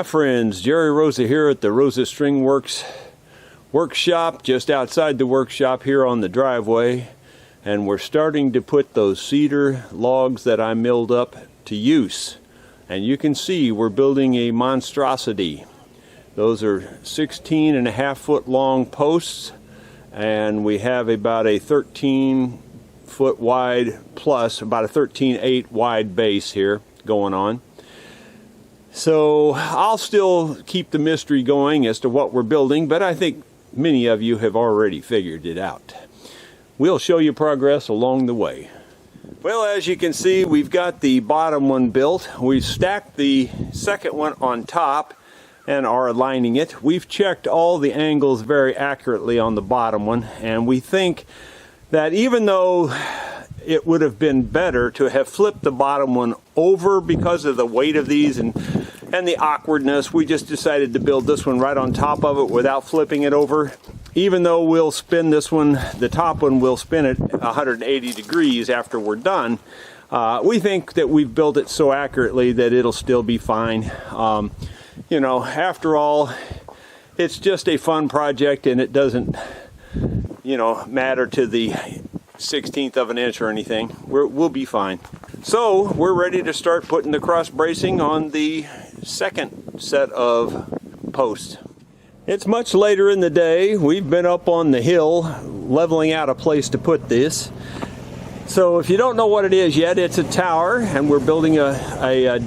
Hi friends, Jerry Rosa here at the Rosa String Works workshop, just outside the workshop here on the driveway, and we're starting to put those cedar logs that I milled up to use. And you can see we're building a monstrosity. Those are 16.5 foot long posts, and we have about a 13 foot wide plus about a 13.8 wide base here going on. So I'll still keep the mystery going as to what we're building, but I think many of you have already figured it out. We'll show you progress along the way. Well, as you can see, we've got the bottom one built. We've stacked the second one on top and are aligning it. We've checked all the angles very accurately on the bottom one, and we think that even though it would have been better to have flipped the bottom one over because of the weight of these and the awkwardness, we just decided to build this one right on top of it without flipping it over. Even though we'll spin this one, the top one, we'll spin it 180 degrees after we're done, we think that we've built it so accurately that it'll still be fine. You know, after all, it's just a fun project, and it doesn't, you know, matter to the 1/16 of an inch or anything. We'll be fine. So we're ready to start putting the cross bracing on the second set of posts. It's much later in the day. We've been up on the hill leveling out a place to put this. So if you don't know what it is yet, it's a tower, and we're building a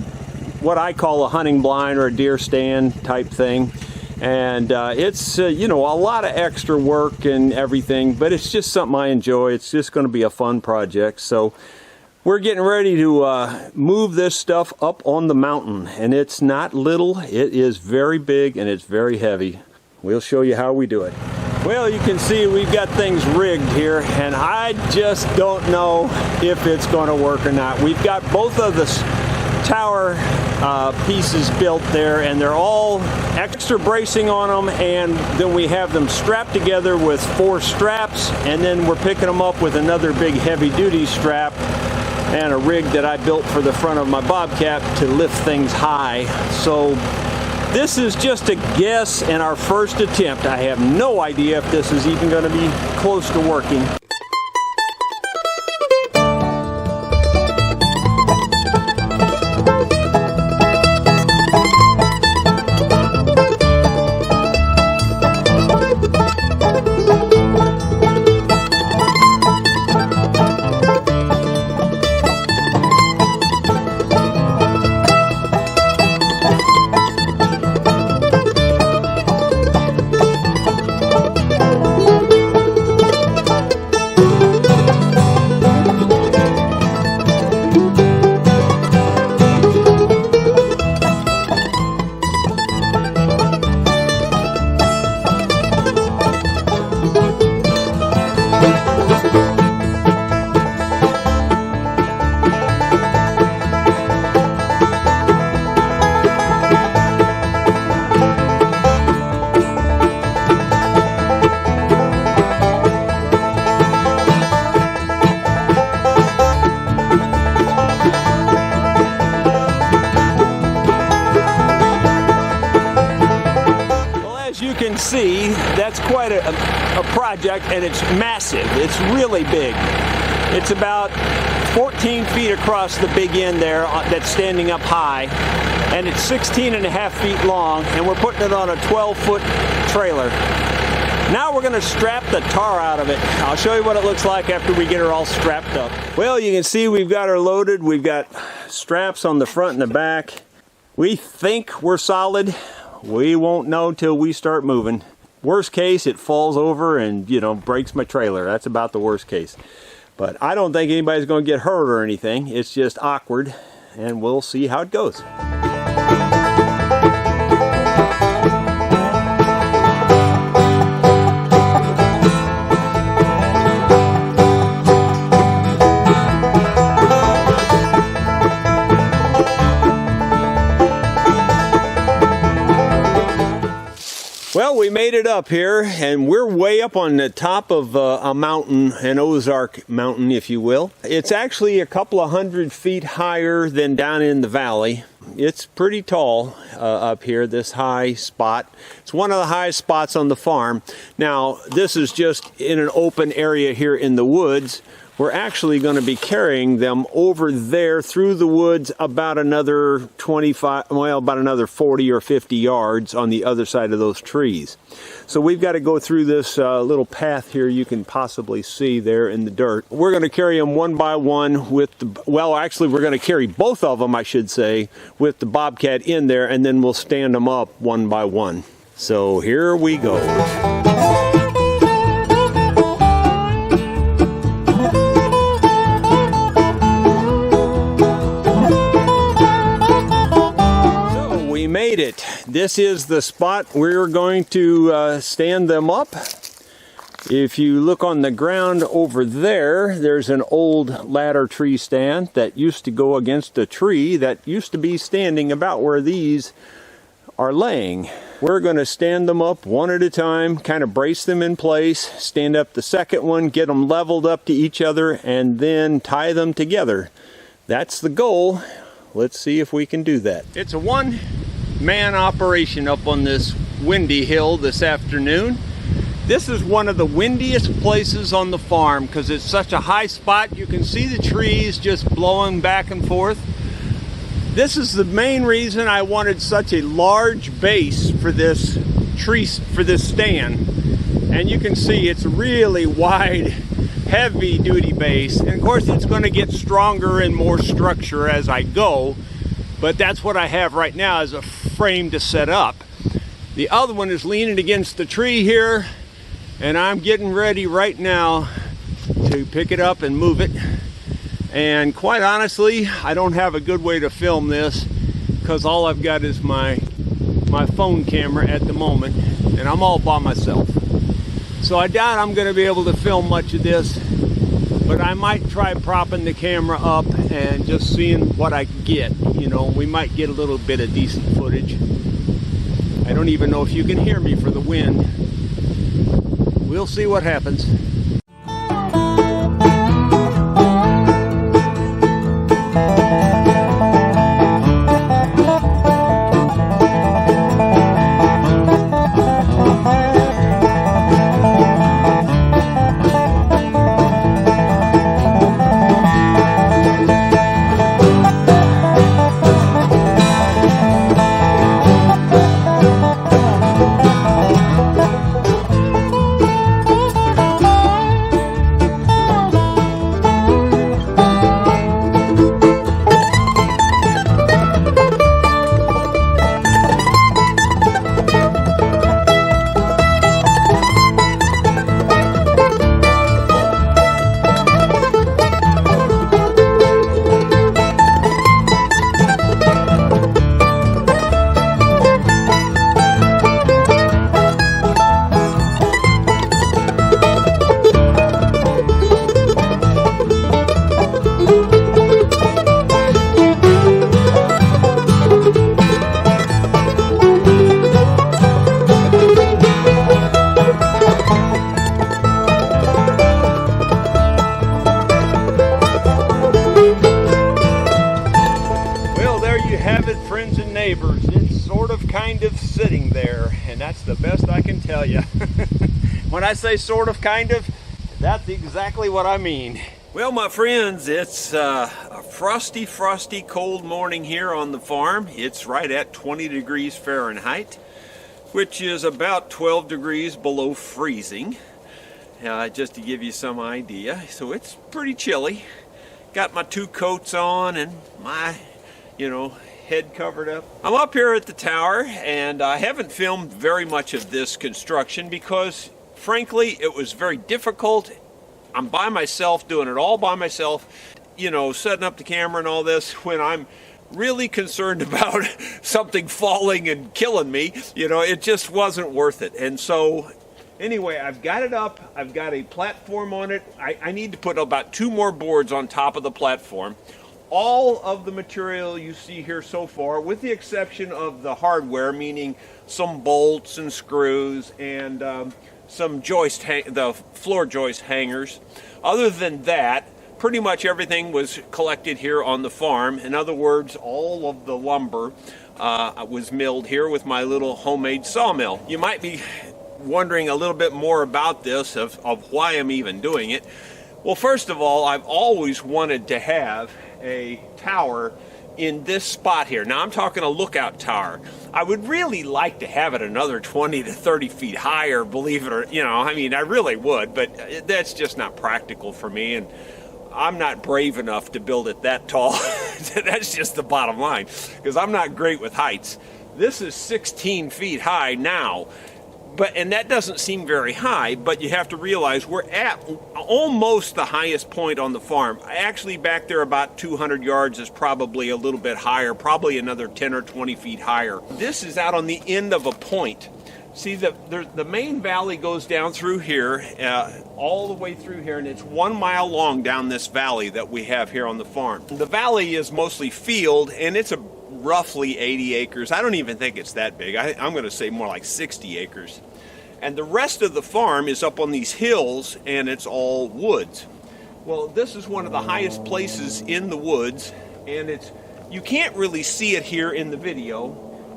what I call a hunting blind or a deer stand type thing. And it's, you know, a lot of extra work and everything, but it's just something I enjoy. It's just going to be a fun project. So we're getting ready to move this stuff up on the mountain. And it's not little, it is very big, and it's very heavy. We'll show you how we do it. Well, you can see we've got things rigged here, and I just don't know if it's going to work or not. We've got both of the tower pieces built there, and they're all extra bracing on them, and then we have them strapped together with 4 straps, and then we're picking them up with another big heavy-duty strap and a rig that I built for the front of my Bobcat to lift things high. So this is just a guess and our first attempt. I have no idea if this is even going to be close to working. See, that's quite a project, and it's massive. It's really big. It's about 14 feet across the big end there that's standing up high, and it's 16.5 feet long, and we're putting it on a 12-foot trailer. Now we're going to strap the tar out of it. I'll show you what it looks like after we get her all strapped up. Well, you can see we've got her loaded. We've got straps on the front and the back. We think we're solid. We won't know till we start moving. Worst case, it falls over and, you know, breaks my trailer. That's about the worst case. But I don't think anybody's going to get hurt or anything. It's just awkward, and we'll see how it goes. Well, we made it up here, and we're way up on the top of a mountain, an Ozark mountain, if you will. It's actually a couple of 100 feet higher than down in the valley. It's pretty tall up here, this high spot. It's one of the highest spots on the farm. Now, this is just in an open area here in the woods. We're actually going to be carrying them over there through the woods about another 25, well, about another 40 or 50 yards on the other side of those trees. So we've got to go through this little path here you can possibly see there in the dirt. We're going to carry them one by one with the, well, actually we're going to carry both of them, I should say, with the bobcat in there, and then we'll stand them up one by one. So here we go. Made it. This is the spot we're going to stand them up. If you look on the ground over there, there's an old ladder tree stand that used to go against a tree that used to be standing about where these are laying. We're going to stand them up one at a time, kind of brace them in place, stand up the second one, get them leveled up to each other, and then tie them together. That's the goal. Let's see if we can do that. It's a one-man operation up on this windy hill this afternoon. This is one of the windiest places on the farm because it's such a high spot. You can see the trees just blowing back and forth. This is the main reason I wanted such a large base for this tree, for this stand. And you can see it's really wide, heavy duty base. And of course it's going to get stronger and more structure as I go. But that's what I have right now as a frame to set up. The other one is leaning against the tree here, and I'm getting ready right now to pick it up and move it. And quite honestly, I don't have a good way to film this because all I've got is my phone camera at the moment, and I'm all by myself. So I doubt I'm going to be able to film much of this, but I might try propping the camera up and just seeing what I can get. You know, we might get a little bit of decent footage. I don't even know if you can hear me for the wind. We'll see what happens. Friends and neighbors, it's sort of kind of sitting there, and that's the best I can tell you. When I say sort of kind of, that's exactly what I mean. Well, my friends, it's a frosty cold morning here on the farm. It's right at 20 degrees Fahrenheit, which is about 12 degrees below freezing, just to give you some idea. So it's pretty chilly. Got my 2 coats on and my, head covered up. I'm up here at the tower, and I haven't filmed very much of this construction because, frankly, it was very difficult. I'm by myself, doing it all by myself, setting up the camera and all this, when I'm really concerned about something falling and killing me. It just wasn't worth it. And so, anyway, I've got it up. I've got a platform on it. I need to put about 2 more boards on top of the platform. All of the material you see here so far, with the exception of the hardware, meaning some bolts and screws and some the floor joist hangers. Other than that, pretty much everything was collected here on the farm. In other words, all of the lumber was milled here with my little homemade sawmill. You might be wondering a little bit more about this, of why I'm even doing it. Well, first of all, I've always wanted to have a tower in this spot here. Now I'm talking a lookout tower. I would really like to have it another 20 to 30 feet higher, believe it or, I mean, I really would, but that's just not practical for me, and I'm not brave enough to build it that tall. That's just the bottom line, because I'm not great with heights. This is 16 feet high now, and that doesn't seem very high, but you have to realize we're at almost the highest point on the farm. Actually, back there about 200 yards is probably a little bit higher, probably another 10 or 20 feet higher. This is out on the end of a point. See, the main valley goes down through here, all the way through here, and it's 1 mile long down this valley that we have here on the farm. The valley is mostly field, and it's roughly 80 acres. I don't even think it's that big. I'm going to say more like 60 acres. And the rest of the farm is up on these hills, and it's all woods. Well, this is one of the highest places in the woods, and you can't really see it here in the video,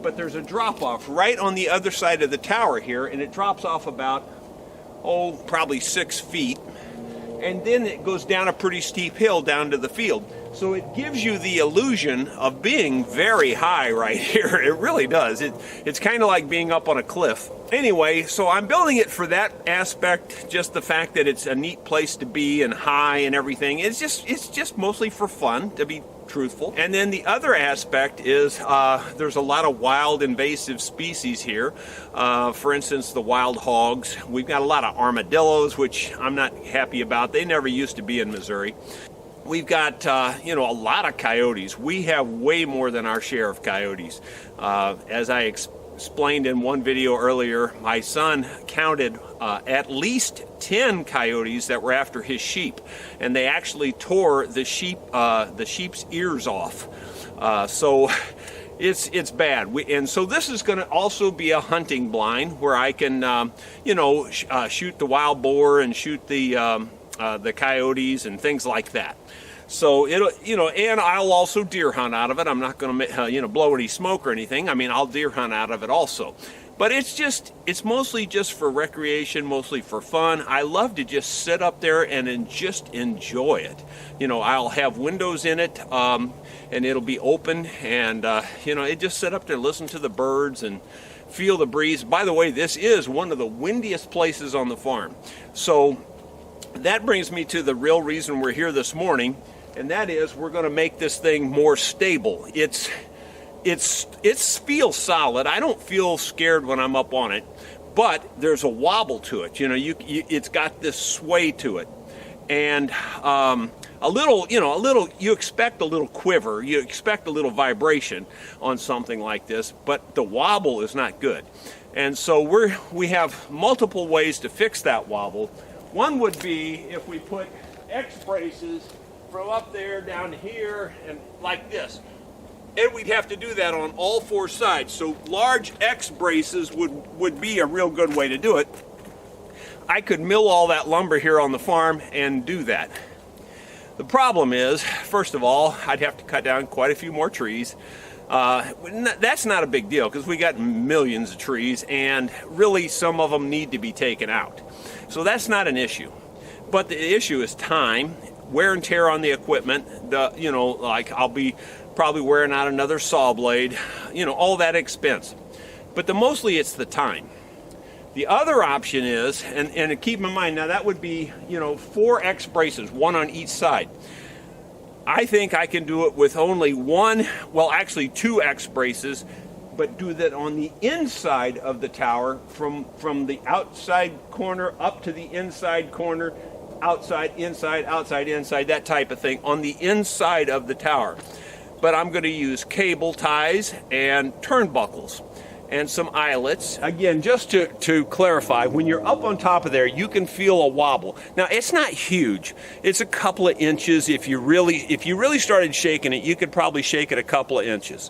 but there's a drop-off right on the other side of the tower here, and it drops off about, probably 6 feet. And then it goes down a pretty steep hill down to the field. So it gives you the illusion of being very high right here. It really does. It's kind of like being up on a cliff. Anyway, so I'm building it for that aspect, just the fact that it's a neat place to be and high and everything. It's just mostly for fun, to be truthful. And then the other aspect is there's a lot of wild invasive species here. For instance, the wild hogs. We've got a lot of armadillos, which I'm not happy about. They never used to be in Missouri. We've got, a lot of coyotes. We have way more than our share of coyotes. As I explained in one video earlier, my son counted at least 10 coyotes that were after his sheep, and they actually tore the sheep's ears off. So it's bad. And so this is going to also be a hunting blind where I can, shoot the wild boar and shoot the coyotes and things like that. So and I'll also deer hunt out of it. I'm not going to, blow any smoke or anything. I mean, I'll deer hunt out of it also. But it's mostly just for recreation, mostly for fun. I love to just sit up there and just enjoy it. I'll have windows in it, and it'll be open, and it just sit up there, listen to the birds, and feel the breeze. By the way, this is one of the windiest places on the farm. So that brings me to the real reason we're here this morning, and that is we're going to make this thing more stable. It feels solid. I don't feel scared when I'm up on it, but there's a wobble to it. It's got this sway to it, and you expect a little quiver, you expect a little vibration on something like this, but the wobble is not good. And so we have multiple ways to fix that wobble. One would be if we put X braces from up there down here and like this. And we'd have to do that on all four sides. So large X braces would be a real good way to do it. I could mill all that lumber here on the farm and do that. The problem is, first of all, I'd have to cut down quite a few more trees. That's not a big deal because we got millions of trees, and really some of them need to be taken out. So that's not an issue. But the issue is time, wear and tear on the equipment. Like I'll be probably wearing out another saw blade, all that expense. But mostly it's the time. The other option is, and keep in mind, now that would be, 4 X braces, one on each side. I think I can do it with only actually 2 X braces, but do that on the inside of the tower from the outside corner up to the inside corner, outside, inside, outside, inside, that type of thing on the inside of the tower. But I'm going to use cable ties and turnbuckles and some eyelets. Again, just to clarify, when you're up on top of there, you can feel a wobble. Now, it's not huge. It's a couple of inches. If you really started shaking it, you could probably shake it a couple of inches.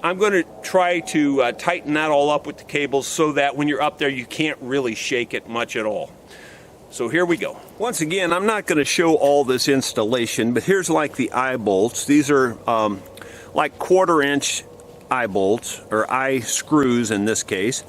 I'm going to try to tighten that all up with the cables so that when you're up there, you can't really shake it much at all. So here we go. Once again, I'm not going to show all this installation, but here's like the eye bolts. These are like 1/4 inch eye bolts, or eye screws in this case.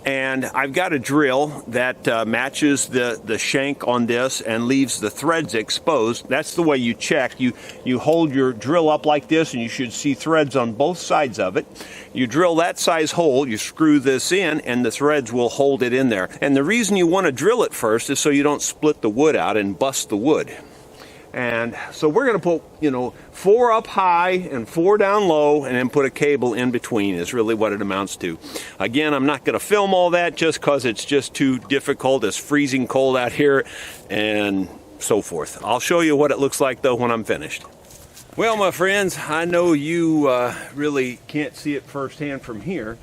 And I've got a drill that matches the shank on this and leaves the threads exposed. That's the way you check. You hold your drill up like this, and you should see threads on both sides of it. You drill that size hole, you screw this in, and the threads will hold it in there. And the reason you want to drill it first is so you don't split the wood out and bust the wood. And so we're going to put, you know, 4 up high and 4 down low, and then put a cable in between is really what it amounts to. Again, I'm not going to film all that just because it's just too difficult. It's freezing cold out here and so forth. I'll show you what it looks like though when I'm finished. Well, my friends, I know you really can't see it firsthand from here,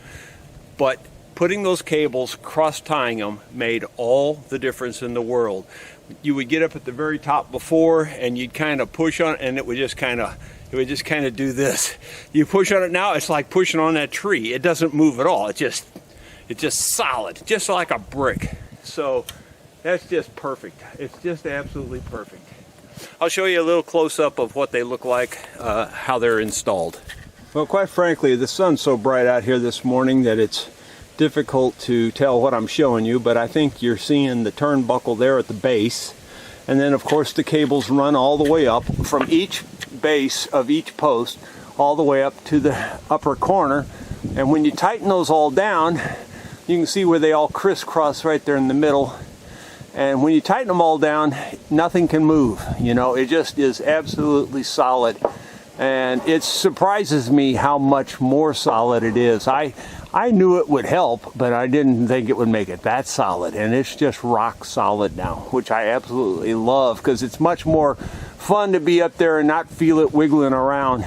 but putting those cables, cross-tying them, made all the difference in the world. You would get up at the very top before, and you'd kind of push on it, and it would just kind of do this. You push on it now, it's like pushing on that tree. It doesn't move at all. It's just solid, just like a brick. So that's just perfect. It's just absolutely perfect. I'll show you a little close-up of what they look like, how they're installed. Well, quite frankly, the sun's so bright out here this morning that it's difficult to tell what I'm showing you, but I think you're seeing the turnbuckle there at the base, and then of course the cables run all the way up from each base of each post all the way up to the upper corner. And when you tighten those all down, you can see where they all crisscross right there in the middle. And when you tighten them all down, nothing can move. You know, it just is absolutely solid. And it surprises me how much more solid it is. I knew it would help, but I didn't think it would make it that solid. And it's just rock solid now, which I absolutely love, because it's much more fun to be up there and not feel it wiggling around.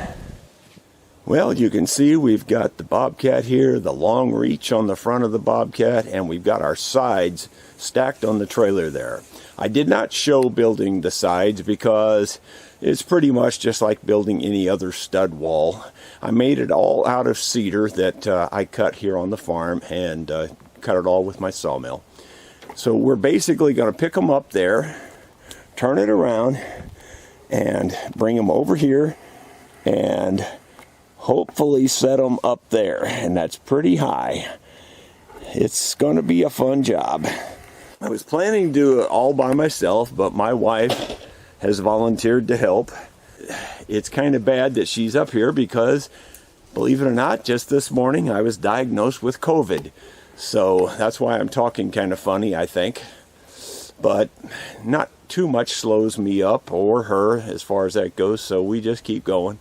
Well, you can see we've got the Bobcat here, the long reach on the front of the Bobcat, and we've got our sides stacked on the trailer there. I did not show building the sides because it's pretty much just like building any other stud wall. I made it all out of cedar that I cut here on the farm, and cut it all with my sawmill. So we're basically going to pick them up there, turn it around, and bring them over here, and hopefully set them up there. And that's pretty high. It's going to be a fun job. I was planning to do it all by myself, but my wife has volunteered to help. It's kind of bad that she's up here because, believe it or not, just this morning I was diagnosed with COVID. So that's why I'm talking kind of funny, I think. But not too much slows me up or her as far as that goes, so we just keep going.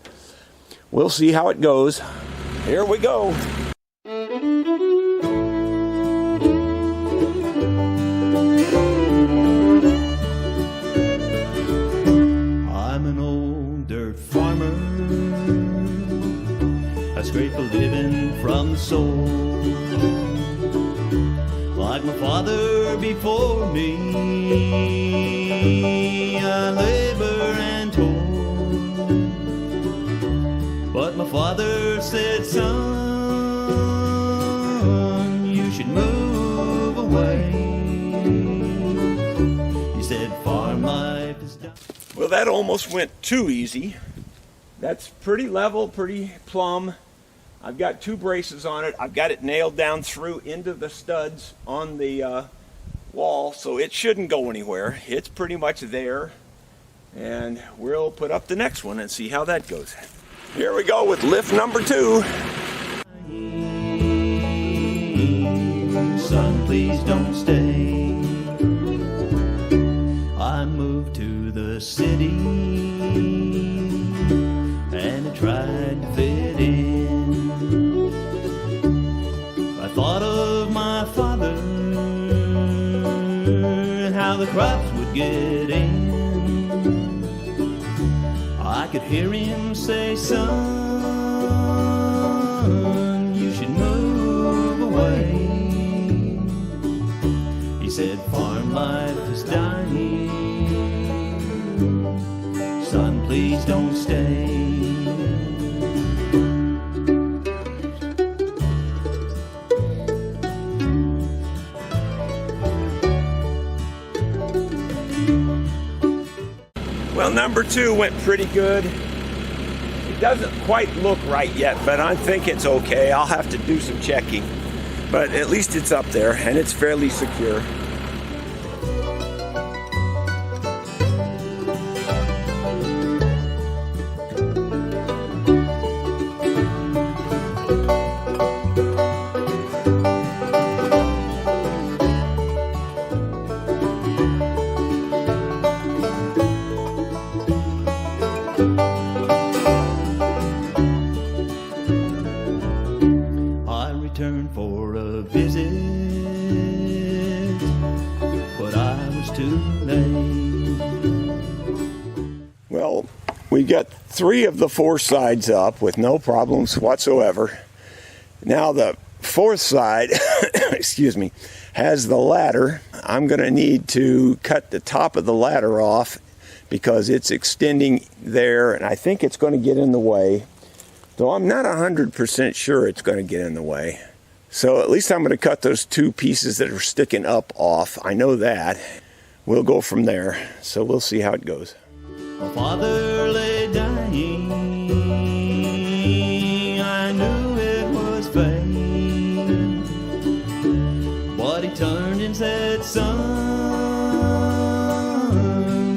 We'll see how it goes. Here we go. Scrape a living from the soul, like my father before me. I labor and toil, but my father said, son, you should move away. He said, farm life is done. Well, that almost went too easy. That's pretty level, pretty plumb. I've got 2 braces on it. I've got it nailed down through into the studs on the wall, so it shouldn't go anywhere. It's pretty much there, and we'll put up the next one and see how that goes. Here we go with lift number 2. Son, please don't stay. I moved to the city and I tried to fit in. I thought of my father and how the crops would get in. I could hear him say, son, you should move away. He said, farm life is dying. Son, please don't stay. Well, number 2 went pretty good. It doesn't quite look right yet, but I think it's okay. I'll have to do some checking. But at least it's up there and it's fairly secure. Returned for a visit, but I was too late. Well, we got 3 of the 4 sides up with no problems whatsoever. Now the 4th side, excuse me, has the ladder. I'm going to need to cut the top of the ladder off because it's extending there, and I think it's going to get in the way. Though I'm not 100% sure it's going to get in the way. So at least I'm going to cut those 2 pieces that are sticking up off. I know that. We'll go from there. So we'll see how it goes. My father lay dying. I knew it was fate. But he turned and said, son,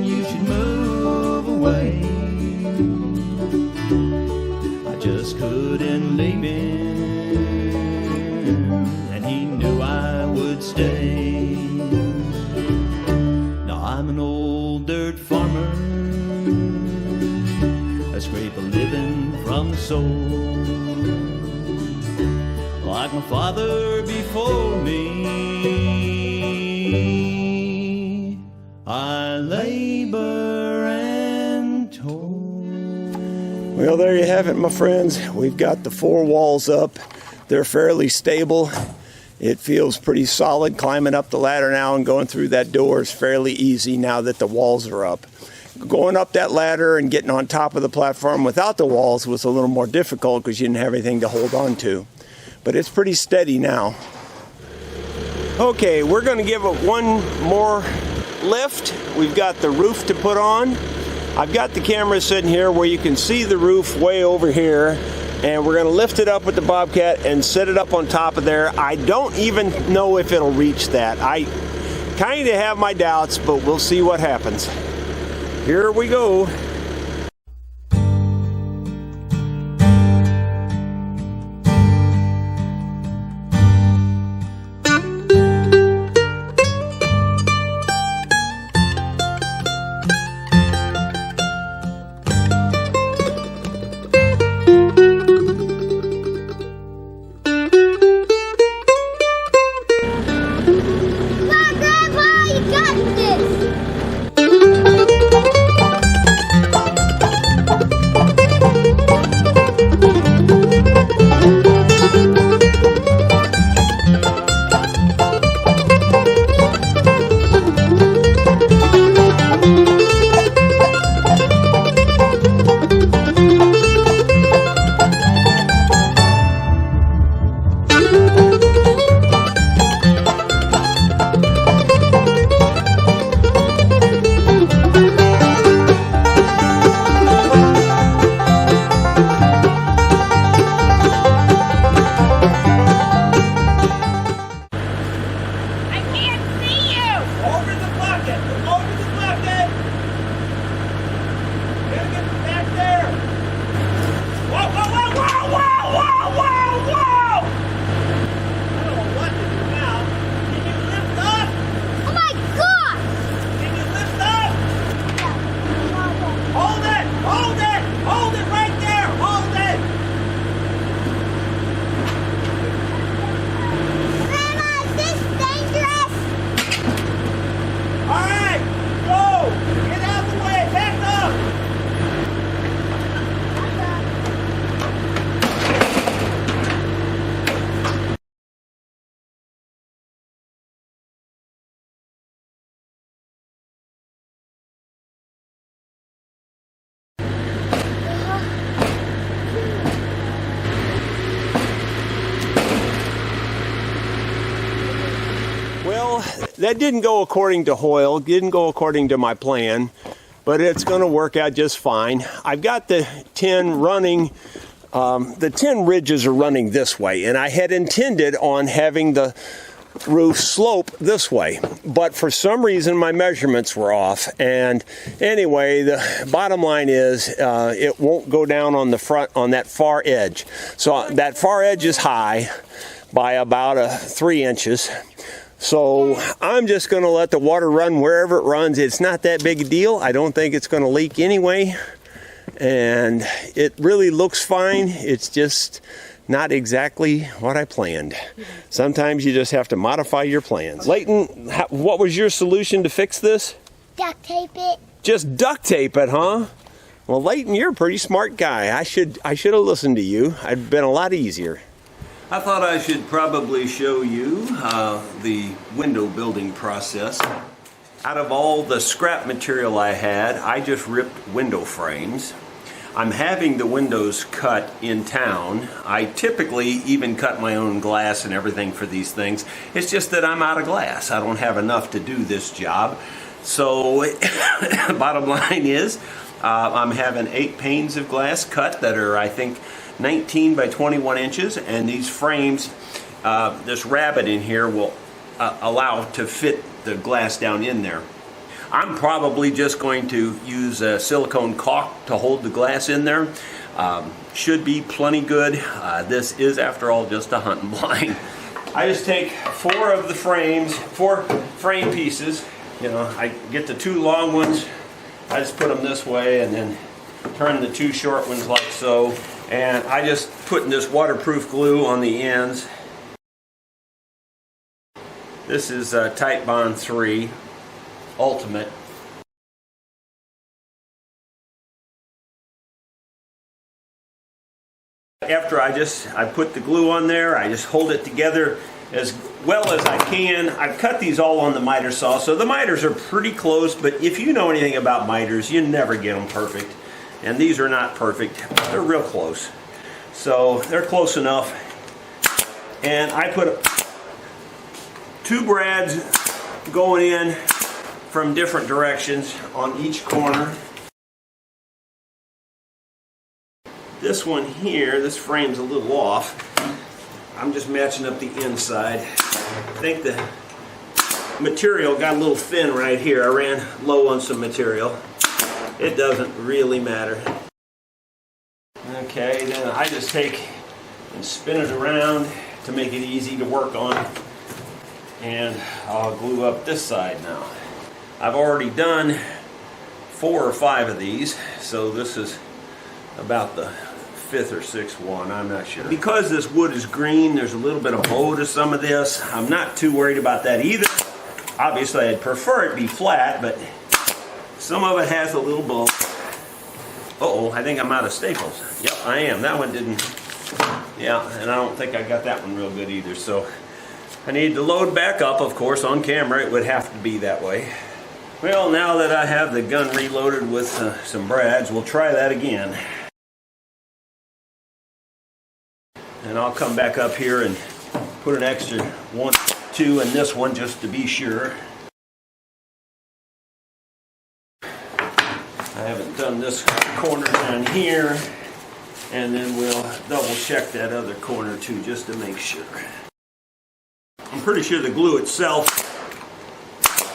you should move away. Just couldn't leave him, and he knew I would stay. Now I'm an old dirt farmer, I scrape a living from the soul. Like my father before me, I labor and toil. Well, there you have it, my friends. We've got the 4 walls up. They're fairly stable. It feels pretty solid. Climbing up the ladder now and going through that door is fairly easy now that the walls are up. Going up that ladder and getting on top of the platform without the walls was a little more difficult because you didn't have anything to hold on to. But it's pretty steady now. Okay, we're going to give it one more lift. We've got the roof to put on. I've got the camera sitting here where you can see the roof way over here, and we're going to lift it up with the Bobcat and set it up on top of there. I don't even know if it'll reach that. I kind of have my doubts, but we'll see what happens. Here we go. That didn't go according to Hoyle, didn't go according to my plan, but it's going to work out just fine. I've got the tin running, the tin ridges are running this way, and I had intended on having the roof slope this way, but for some reason my measurements were off. And anyway, the bottom line is it won't go down on the front, on that far edge. So that far edge is high by about 3 inches. So I'm just going to let the water run wherever it runs. It's not that big a deal. I don't think it's going to leak anyway, and it really looks fine. It's just not exactly what I planned. Sometimes you just have to modify your plans. Layton, what was your solution to fix this? Duct tape it. Just duct tape it, huh? Well, Layton, you're a pretty smart guy. I should have listened to you. It'd been a lot easier. I thought I should probably show you the window building process. Out of all the scrap material I had, I just ripped window frames. I'm having the windows cut in town. I typically even cut my own glass and everything for these things. It's just that I'm out of glass. I don't have enough to do this job. So bottom line is I'm having 8 panes of glass cut that are, I think, 19 by 21 inches, and these frames, this rabbet in here will allow to fit the glass down in there. I'm probably just going to use a silicone caulk to hold the glass in there. Should be plenty good. This is, after all, just a hunting blind. I just take 4 of the frames, 4 frame pieces. You know, I get the 2 long ones, I just put them this way, and then turn the 2 short ones like so. And I just put in this waterproof glue on the ends. This is Tight Bond 3 Ultimate. After I put the glue on there, I just hold it together as well as I can. I've cut these all on the miter saw, so the miters are pretty close, but if you know anything about miters, you never get them perfect. And these are not perfect. They're real close. So they're close enough. And I put 2 brads going in from different directions on each corner. This one here, this frame's a little off. I'm just matching up the inside. I think the material got a little thin right here. I ran low on some material. It doesn't really matter. Okay, then I just take and spin it around to make it easy to work on. And I'll glue up this side now. I've already done 4 or 5 of these, so this is about the 5th or 6th one, I'm not sure. Because this wood is green, there's a little bit of bow to some of this. I'm not too worried about that either. Obviously, I'd prefer it be flat, but some of it has a little bow. Uh-oh, I think I'm out of staples. Yep, I am. That one didn't. Yeah, and I don't think I got that one real good either. So I need to load back up, of course, on camera. It would have to be that way. Well, now that I have the gun reloaded with some brads, we'll try that again. And I'll come back up here and put an extra 1, 2 in this one just to be sure. I haven't done this corner down here, and then we'll double check that other corner too just to make sure. I'm pretty sure the glue itself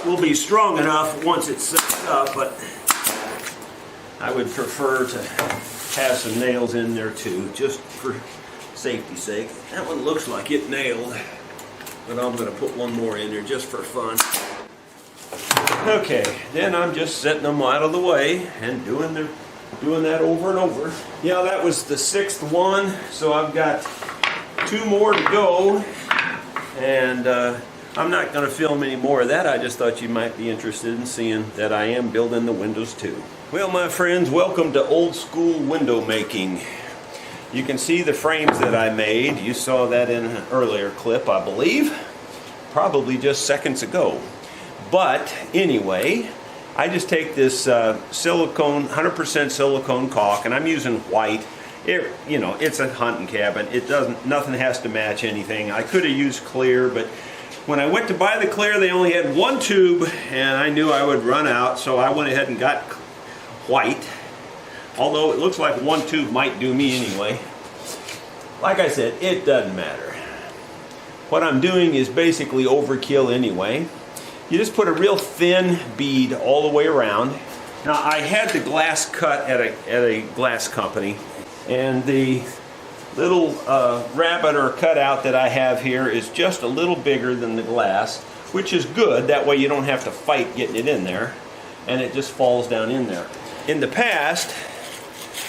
will be strong enough once it's set up, but I would prefer to have some nails in there too, just for safety's sake. That one looks like it nailed, but I'm going to put one more in there just for fun. Okay, then I'm just setting them out of the way and doing that over and over. Yeah, that was the 6th one, so I've got 2 more to go, and I'm not going to film any more of that. I just thought you might be interested in seeing that I am building the windows too. Well, my friends, welcome to old school window making. You can see the frames that I made. You saw that in an earlier clip, I believe, probably just seconds ago. But anyway, I just take this silicone, 100% silicone caulk, and I'm using white. You know, it's a hunting cabin. Nothing has to match anything. I could have used clear, but when I went to buy the clear, they only had 1 tube, and I knew I would run out, so I went ahead and got white, although it looks like one tube might do me anyway. Like I said, it doesn't matter. What I'm doing is basically overkill anyway. You just put a real thin bead all the way around. Now, I had the glass cut at a glass company, and the little rabbit or cutout that I have here is just a little bigger than the glass, which is good. That way you don't have to fight getting it in there, and it just falls down in there. In the past,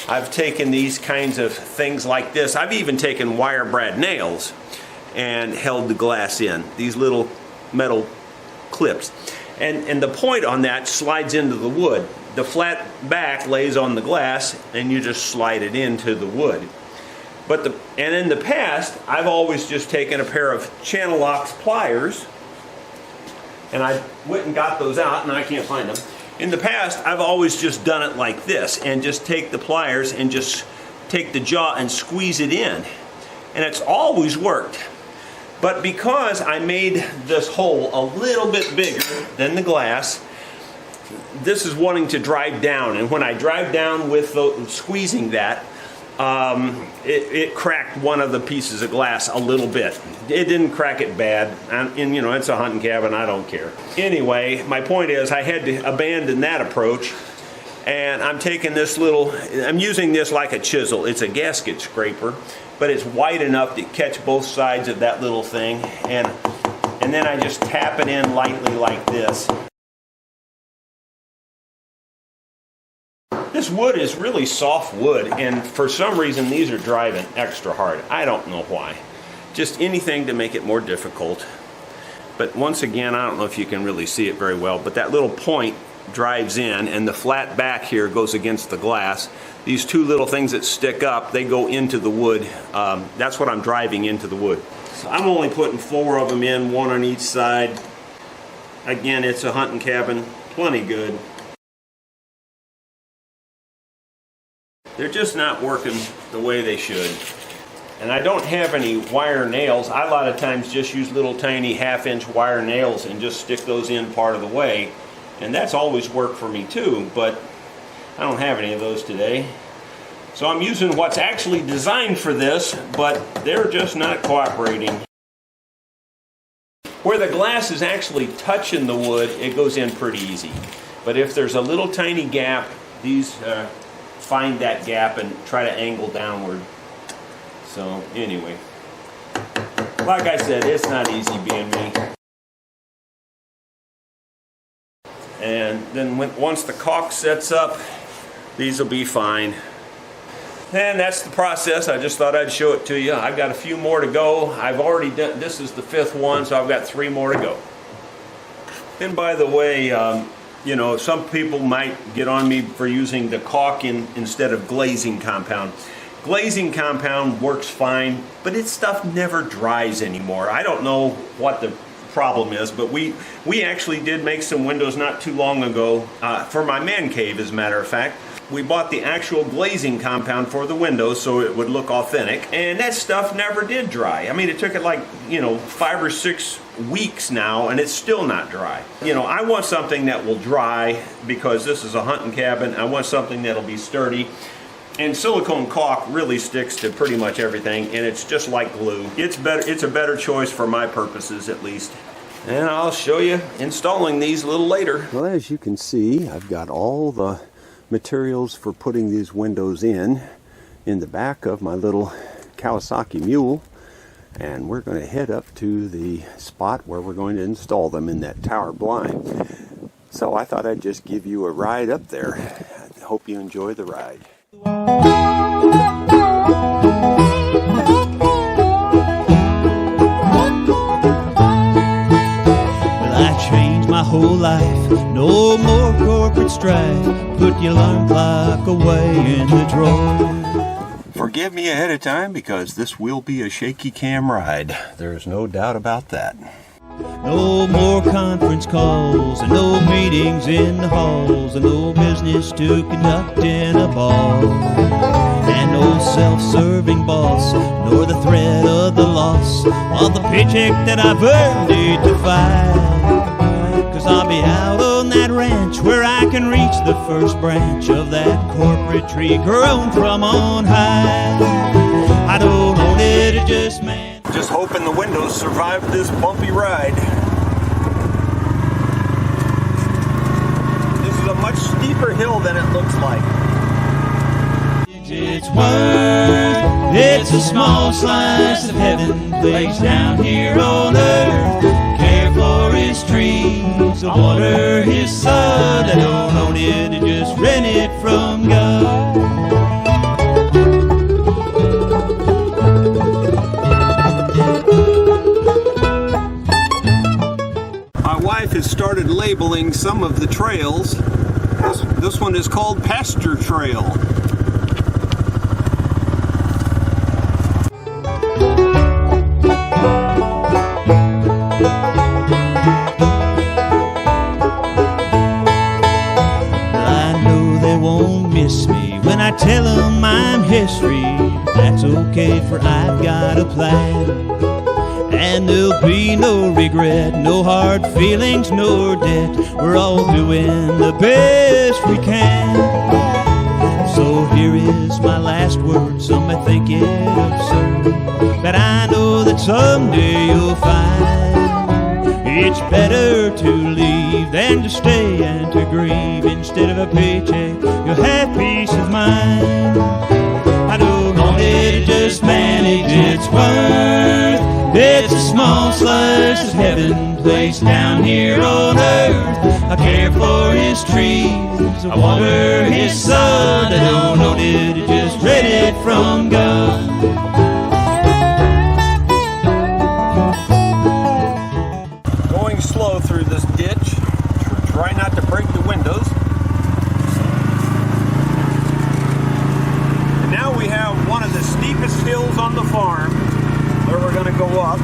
I've taken these kinds of things like this. I've even taken wire brad nails and held the glass in, these little metal clips. And the point on that slides into the wood. The flat back lays on the glass, and you just slide it into the wood. And in the past, I've always just taken a pair of channel locks pliers, and I went and got those out, and I can't find them. In the past, I've always just done it like this, and just take the pliers and just take the jaw and squeeze it in. And it's always worked. But because I made this hole a little bit bigger than the glass, this is wanting to drive down. And when I drive down with squeezing that, it cracked one of the pieces of glass a little bit. It didn't crack it bad, and you know, it's a hunting cabin, I don't care. Anyway, my point is I had to abandon that approach, and I'm taking this I'm using this like a chisel. It's a gasket scraper, but it's wide enough to catch both sides of that little thing, and then I just tap it in lightly like this. This wood is really soft wood, and for some reason these are driving extra hard. I don't know why. Just anything to make it more difficult. But once again, I don't know if you can really see it very well, but that little point drives in, and the flat back here goes against the glass. These two little things that stick up, they go into the wood. That's what I'm driving into the wood. So I'm only putting 4 of them in, 1 on each side. Again, it's a hunting cabin, plenty good. They're just not working the way they should. And I don't have any wire nails. I a lot of times just use little tiny 1/2-inch wire nails and just stick those in part of the way. And that's always worked for me too, but I don't have any of those today. So I'm using what's actually designed for this, but they're just not cooperating. Where the glass is actually touching the wood, it goes in pretty easy. But if there's a little tiny gap, these find that gap and try to angle downward. So anyway, like I said, it's not easy being me. And then once the caulk sets up, these will be fine. And that's the process. I just thought I'd show it to you. I've got a few more to go. I've already done, this is the 5th one, so I've got 3 more to go. And by the way, you know, some people might get on me for using the caulk instead of glazing compound. Glazing compound works fine, but its stuff never dries anymore. I don't know what the problem is, but we actually did make some windows not too long ago for my man cave, as a matter of fact. We bought the actual glazing compound for the windows so it would look authentic, and that stuff never did dry. I mean, it took it like, you know, 5 or 6 weeks now, and it's still not dry. You know, I want something that will dry because this is a hunting cabin. I want something that'll be sturdy. And silicone caulk really sticks to pretty much everything, and it's just like glue. It's better. It's a better choice for my purposes, at least. And I'll show you installing these a little later. Well, as you can see, I've got all the materials for putting these windows in the back of my little Kawasaki Mule, and we're going to head up to the spot where we're going to install them in that tower blind. So I thought I'd just give you a ride up there. I hope you enjoy the ride. My whole life, no more corporate strife. Put your alarm clock away in the drawer. Forgive me ahead of time because this will be a shaky cam ride. There's no doubt about that. No more conference calls and no meetings in the halls and no business to conduct in a bar. And no self-serving boss nor the threat of the loss of the paycheck that I've earned 8 to 5. 'Cause I'll be out on that ranch where I can reach the first branch of that corporate tree grown from on high. I don't own it, it just man. Just hoping the windows survive this bumpy ride. This is a much steeper hill than it looks like. It's worth, it's a small slice of heaven placed down here on earth. Care for his trees, water his sun. I don't own it, I just rent it from God. My wife has started labeling some of the trails. This one is called Pasture Trail. Miss me when I tell them I'm history. That's okay, for I've got a plan. And there'll be no regret, no hard feelings, no debt. We're all doing the best we can. So here is my last word. Some may think it absurd, but I know that someday you'll find it's better to leave than to stay and to grieve. Instead of a paycheck, you'll have peace of mind. I don't want it, just manage its worth. It's a small slice of heaven placed down here on earth. I care for his trees, I water his sun. I don't own it, I just read it from God. Slow through this ditch. Try not to break the windows. And now we have one of the steepest hills on the farm where we're going to go up.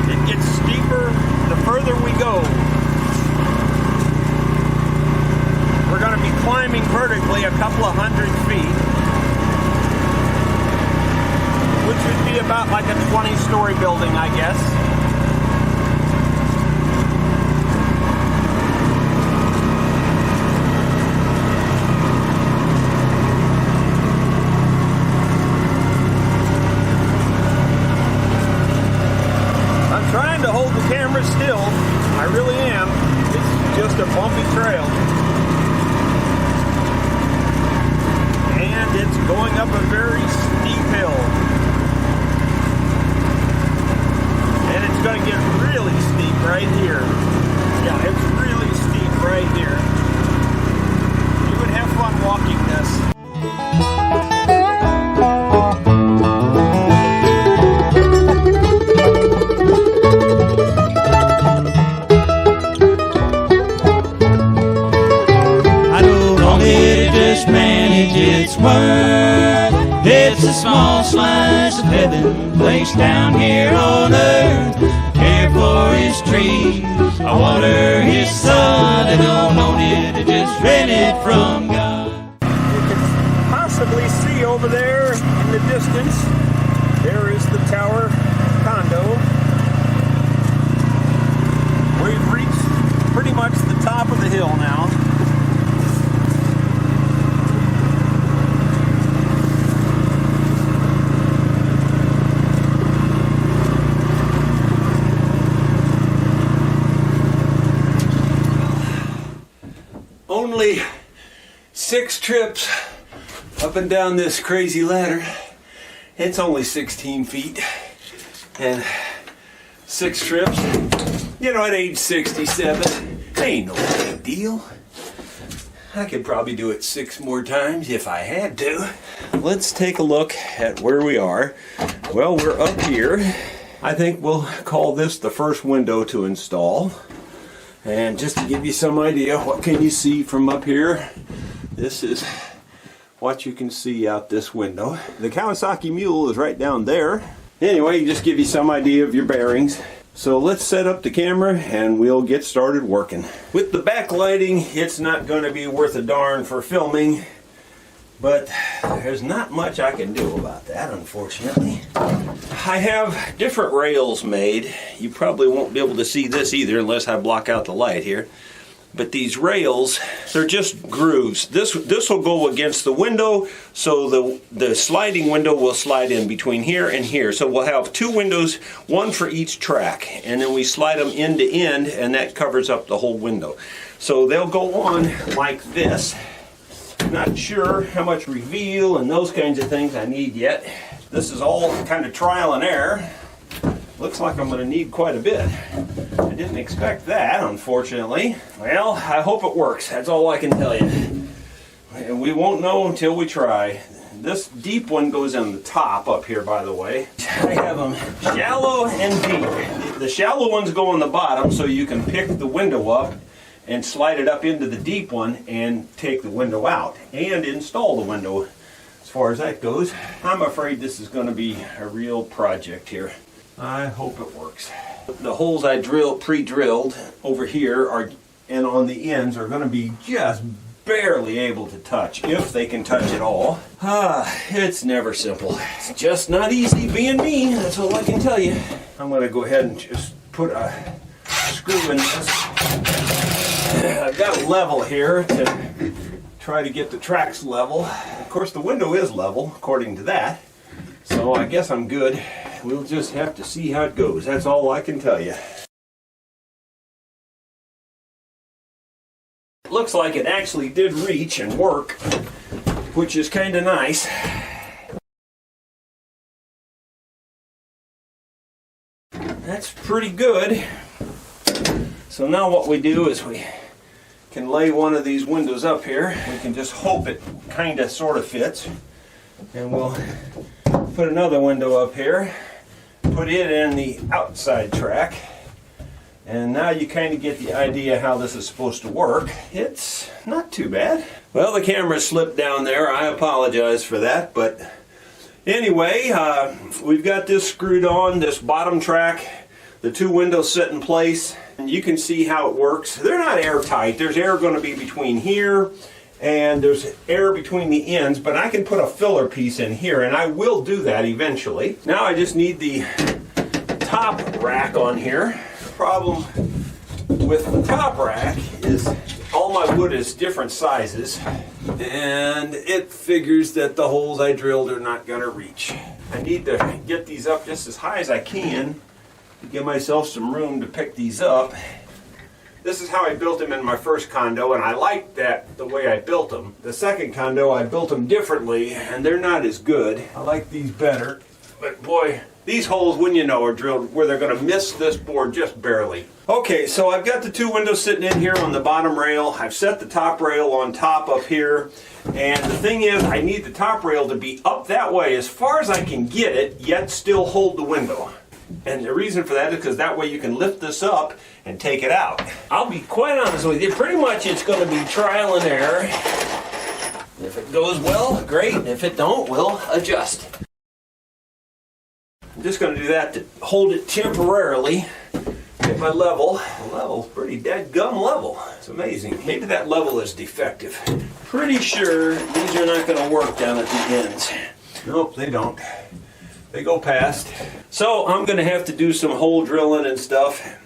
It gets steeper the further we go. We're going to be climbing vertically a couple of 100 feet, which would be about like a 20-story building, I guess. Trying to hold the camera still. I really am. It's just a bumpy trail. And it's going up a very steep hill. And it's going to get really steep right here. Yeah, it's really steep right here. You would have fun walking this. It's worth, it's a small slice of heaven placed down here on earth. Care for his trees, I water his sun. I don't own it, I just rent it from God. You can possibly see over there in the distance, there is the tower condo. We've reached pretty much the top of the hill now. Only 6 trips up and down this crazy ladder. It's only 16 feet and 6 trips. You know, at age 67, ain't no big deal. I could probably do it 6 more times if I had to. Let's take a look at where we are. Well, we're up here. I think we'll call this the first window to install. And just to give you some idea, what can you see from up here? This is what you can see out this window. The Kawasaki Mule is right down there. Anyway, just give you some idea of your bearings. So let's set up the camera and we'll get started working. With the backlighting, it's not going to be worth a darn for filming, but there's not much I can do about that, unfortunately. I have different rails made. You probably won't be able to see this either unless I block out the light here. But these rails, they're just grooves. This will go against the window, so the sliding window will slide in between here and here. So we'll have two windows, one for each track, and then we slide them end to end, and that covers up the whole window. So they'll go on like this. Not sure how much reveal and those kinds of things I need yet. This is all kind of trial and error. Looks like I'm going to need quite a bit. I didn't expect that, unfortunately. Well, I hope it works. That's all I can tell you. And we won't know until we try. This deep one goes on the top up here, by the way. I have them shallow and deep. The shallow ones go on the bottom, so you can pick the window up and slide it up into the deep one and take the window out and install the window. As far as that goes, I'm afraid this is going to be a real project here. I hope it works. The holes I pre-drilled over here and on the ends are going to be just barely able to touch, if they can touch at all. It's never simple. It's just not easy being me, that's all I can tell you. I'm going to go ahead and just put a screw in this. I've got a level here to try to get the tracks level. Of course, the window is level, according to that. So I guess I'm good. We'll just have to see how it goes. That's all I can tell you. Looks like it actually did reach and work, which is kind of nice. That's pretty good. So now what we do is we can lay one of these windows up here. We can just hope it kind of sort of fits. And we'll put another window up here, put it in the outside track, and now you kind of get the idea how this is supposed to work. It's not too bad. Well, the camera slipped down there. I apologize for that, but anyway, we've got this screwed on, this bottom track, the two windows set in place, and you can see how it works. They're not airtight. There's air going to be between here and there's air between the ends, but I can put a filler piece in here, and I will do that eventually. Now I just need the top rack on here. The problem with the top rack is all my wood is different sizes, and it figures that the holes I drilled are not going to reach. I need to get these up just as high as I can to give myself some room to pick these up. This is how I built them in my first condo, and I like that, the way I built them. The second condo, I built them differently, and they're not as good. I like these better, but boy, these holes, when you know, are drilled where they're going to miss this board just barely. Okay, so I've got the two windows sitting in here on the bottom rail. I've set the top rail on top up here, and the thing is, I need the top rail to be up that way as far as I can get it, yet still hold the window. And the reason for that is because that way you can lift this up and take it out. I'll be quite honest with you, pretty much it's going to be trial and error. If it goes well, great. If it don't, we'll adjust. I'm just going to do that to hold it temporarily. Get my level. The level's pretty dead-gum level. It's amazing. Maybe that level is defective. Pretty sure these are not going to work down at the ends. Nope, they don't. They go past. So I'm going to have to do some hole drilling and stuff.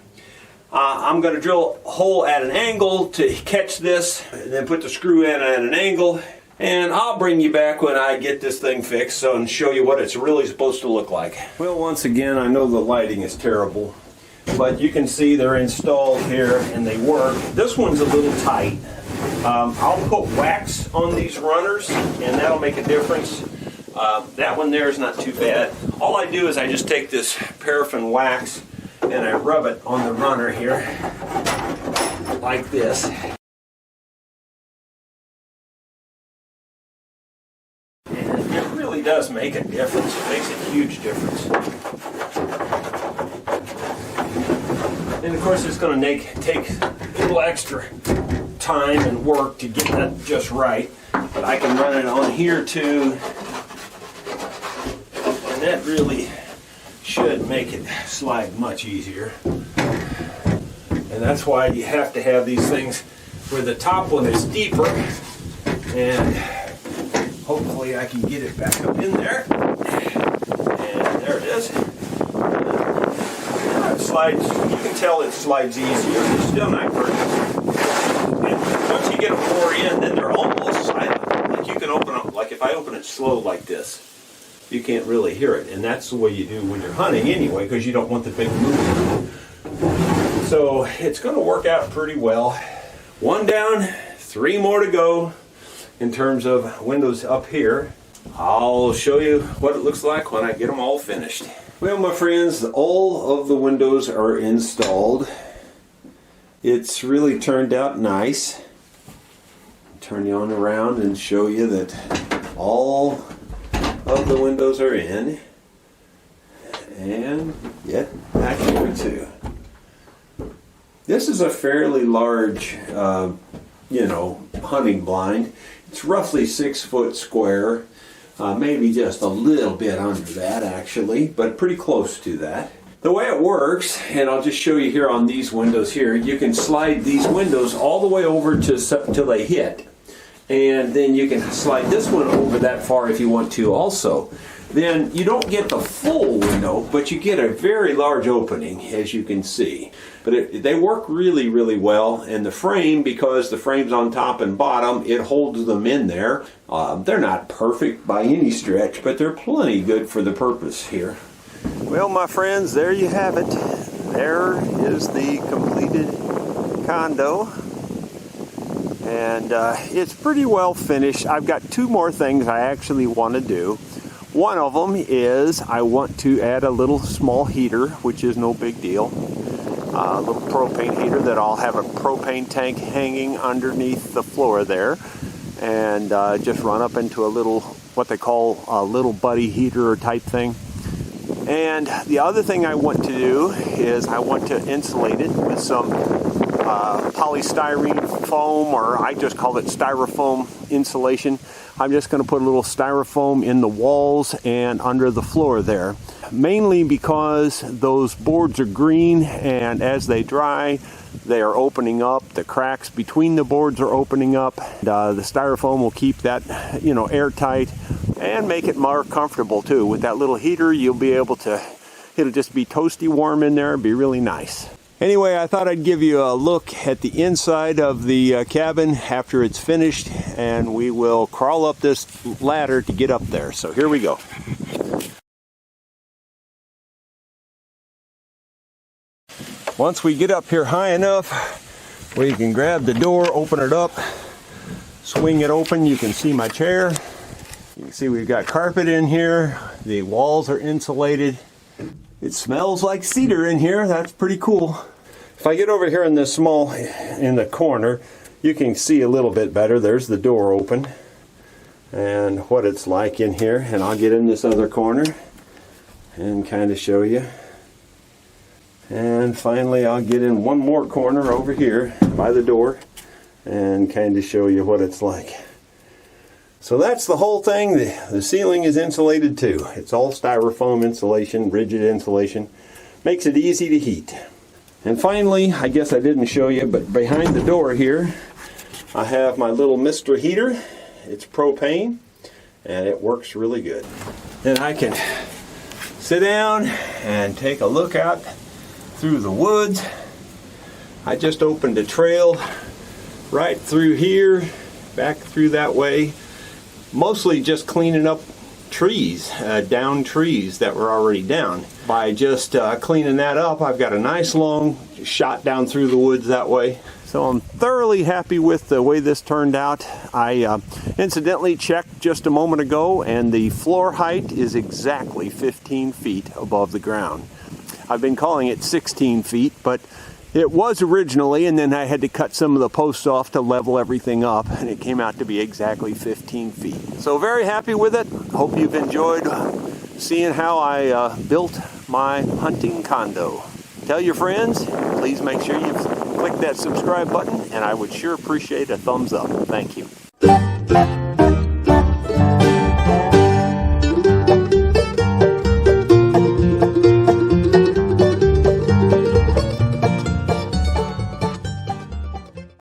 I'm going to drill a hole at an angle to catch this, and then put the screw in at an angle. And I'll bring you back when I get this thing fixed and show you what it's really supposed to look like. Well, once again, I know the lighting is terrible, but you can see they're installed here and they work. This one's a little tight. I'll put wax on these runners, and that'll make a difference. That one there is not too bad. All I do is I just take this paraffin wax and I rub it on the runner here like this. And it really does make a difference. It makes a huge difference. And of course it's going to take a little extra time and work to get that just right. But I can run it on here too. And that really should make it slide much easier. And that's why you have to have these things where the top one is deeper. And hopefully I can get it back up in there. And there it is. It slides, you can tell it slides easier. It's still not perfect. And once you get them more in, then they're almost silent. Like you can open them, like if I open it slow like this, you can't really hear it. And that's the way you do when you're hunting anyway, because you don't want the big movement. So it's going to work out pretty well. One down, 3 more to go in terms of windows up here. I'll show you what it looks like when I get them all finished. Well, my friends, all of the windows are installed. It's really turned out nice. Turn you on around and show you that all of the windows are in. And yet back here too. This is a fairly large, hunting blind. It's roughly 6 foot square, maybe just a little bit under that actually, but pretty close to that. The way it works, and I'll just show you here on these windows here, you can slide these windows all the way over till they hit. And then you can slide this one over that far if you want to also. Then you don't get the full window, but you get a very large opening, as you can see. But they work really, really well. And the frame, because the frame's on top and bottom, it holds them in there. They're not perfect by any stretch, but they're plenty good for the purpose here. Well, my friends, there you have it. There is the completed condo. And it's pretty well finished. I've got 2 more things I actually want to do. One of them is I want to add a little small heater, which is no big deal. A little propane heater that I'll have a propane tank hanging underneath the floor there. And just run up into a little, what they call a little buddy heater type thing. And the other thing I want to do is I want to insulate it with some polystyrene foam, or I just call it styrofoam insulation. I'm just going to put a little styrofoam in the walls and under the floor there. Mainly because those boards are green, and as they dry, they are opening up. The cracks between the boards are opening up. The styrofoam will keep that, airtight and make it more comfortable too. With that little heater, you'll be able to, it'll just be toasty warm in there. It'll be really nice. Anyway, I thought I'd give you a look at the inside of the cabin after it's finished, and we will crawl up this ladder to get up there. So here we go. Once we get up here high enough, we can grab the door, open it up, swing it open. You can see my chair. You can see we've got carpet in here. The walls are insulated. It smells like cedar in here. That's pretty cool. If I get over here in this in the corner, you can see a little bit better. There's the door open and what it's like in here. And I'll get in this other corner and kind of show you. And finally, I'll get in one more corner over here by the door and kind of show you what it's like. So that's the whole thing. The ceiling is insulated too. It's all styrofoam insulation, rigid insulation. Makes it easy to heat. And finally, I guess I didn't show you, but behind the door here, I have my little Mr. heater. It's propane, and it works really good. Then I can sit down and take a look out through the woods. I just opened a trail right through here, back through that way. Mostly just cleaning up trees, down trees that were already down. By just cleaning that up, I've got a nice long shot down through the woods that way. So I'm thoroughly happy with the way this turned out. I incidentally checked just a moment ago, and the floor height is exactly 15 feet above the ground. I've been calling it 16 feet, but it was originally, and then I had to cut some of the posts off to level everything up, and it came out to be exactly 15 feet. So very happy with it. Hope you've enjoyed seeing how I built my hunting condo. Tell your friends. Please make sure you click that subscribe button, and I would sure appreciate a thumbs up. Thank you.